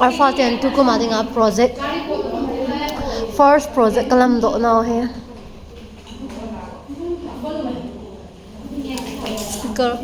Alpha 10 tu kuma dinga project first project kalam do na he speaker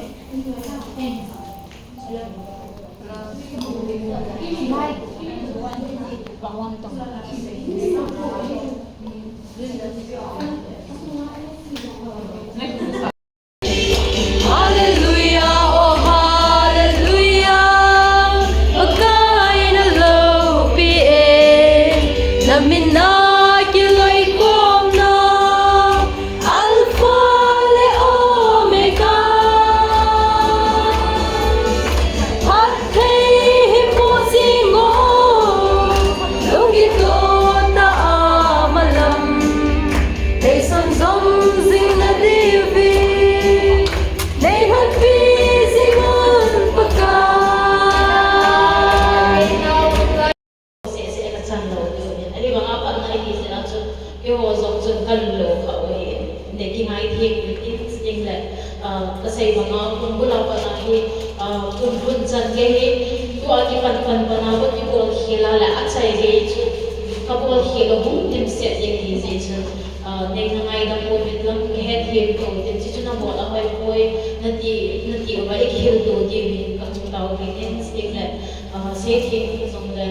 Kasi mga kumbul pa na kumbul dyan gahi tuwa ki pan banawat ni bol hilala at sa gahi chu kabol hilo hum tim set yang hi je chu nei na ngai da po bit lam head him ko tin chu na mo la hoi poi nati ba ek hil do di mi ka chu taw ri in stick la se thi song la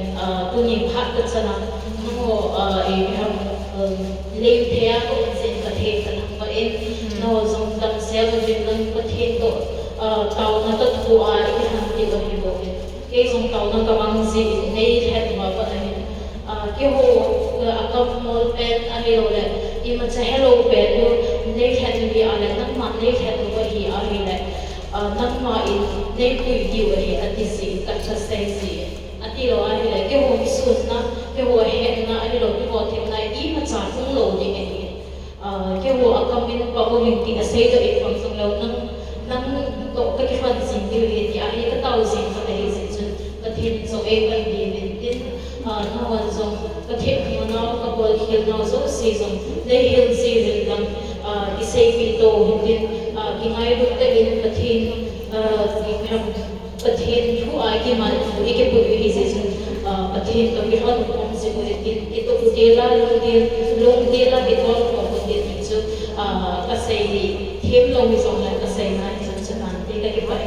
tu ni phat ka chana no e ham le thea ko sen ka the ka ba in no zong dam sel bin lang ko the to tàu nó tất thu ai cái hàng gì đó hiểu được cái dòng tàu nó có bằng gì này hết mà vẫn là cái hồ cầm một pen anh hiểu là nhưng mà sẽ hello pen luôn này hết thì anh là nắm mặt này hết rồi thì anh là nắm mặt in này tùy điều thì anh thì gì các chất xây gì anh thì rồi anh là cái hồ xuân na cái hồ hết na anh rồi cái hồ thêm này ý mà trả cũng lâu như vậy cái hồ cầm bên bao mình thì xây được ít phần xong lâu nang to ka ki fan sin di ri ya hi ka tau sin ka dei sin chun ka thin so e ka di rin tin no wan so ka the mo na ka bol hil no so si so dei hil si rin dam i sei pi to hin ki ngai ru ta in ka thin ki kham ka thin thu ai ki man thu i ke pu hi si chun ka thin ka ki han kom se ko tin ki to ku de la long de la ki to ko ko de chu ka sei thêm lâu rồi là cái xây này cho bạn thì cái vậy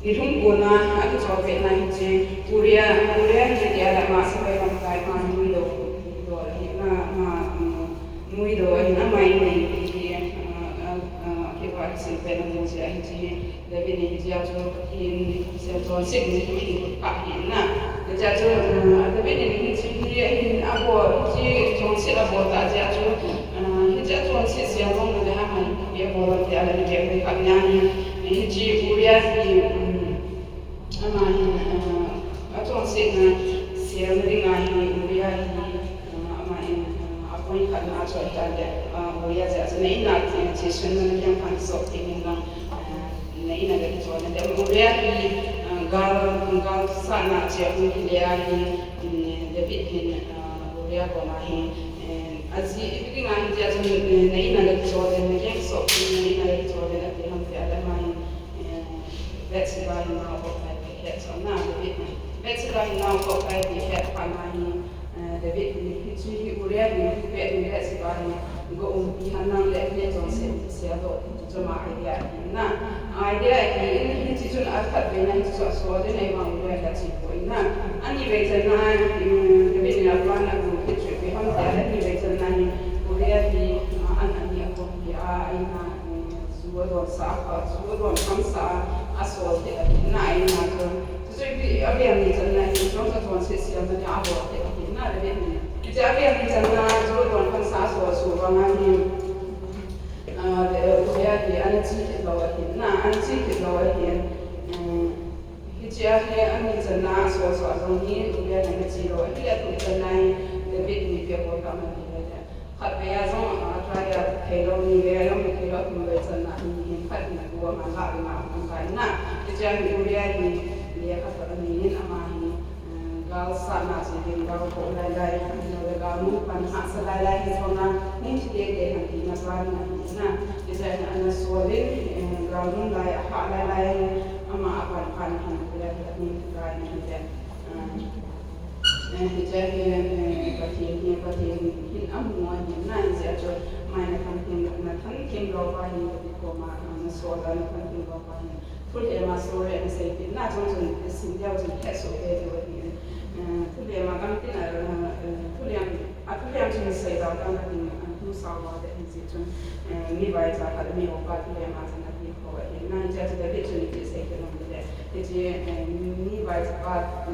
Irung guna aku coba naik je, Korea ni dia ada masa yang kai kan muido, muido ina mai ni dia, kita simpan nanti je je, tapi ni dia tu in satu sik ni tu pak ni na, dia tu tapi ni dia in apa je sik apa tak dia tu, dia tu sik siapa mungkin hamai dia boleh dia ada dia mereka nyanyi, ni je Korea ni atau sih siapa dengan Korea ini apa yang kan asal ada Korea saja. Nah ini nanti sesuatu yang kan sok ini kan, nah ini ada di sana. Dan Korea ini gal sana siapa mungkin dia ini David ini Korea komahi. Azi itu kan dia tu, nah ini ada di sana. Nah yang sok ini ada di sana. Tapi nanti ada main let's go now. So now let's go now for 5 years. David, Korea, let's go. go pi hanang le ne jong se do to ma idea na idea ki ni chi chun a khat be na chi so de nei ma mo ya chi ko na ani be chen na de be na plan na ko ki chi be han ya ni be chen na ni ko ya ki an ani ko ki a ai na suwa do sa suwa do kam sa a so de na ai na ko so bi a be ni chen na ni so sa ton se si na ya bo de na de be ni ji a be ni chen na suwa do kam sa so ba na ni وياكي أنا تيجي لوهين نا أنا تيجي لوهين هجاهي أنا تنا سوى زوني ويانا نتيجي لوهين هي تناي تبيتني في أبوك أمني هذا خد بيازون أترايا كيلوني وياهم كيلوهم بيتنا هين خد نقوى ما لا بما أمكاننا هجاهي وياكي ليكفر أمين أماني gal sana sini gal ko lai lai no gal mu pan ha sa lai lai so na ni ti de han ti na sa na isa na ana so le gal mu lai ha lai lai ama apan pan han ya ni kai ni de hija pati hin amu ni na isa jo mai na kan tin na than king lo pa ni ko ma na so da na kan tin lo pa ni full ema so re na sai na jong jong sin dia jong he so de de kuliah makan tina kuliah jenis saya tahu kan tadi aku sahaja dari situ ni baik sahaja ada ni obat kuliah macam nanti kau ini nanti jadi dari jenis saya kenal dia jadi ni baik sahaja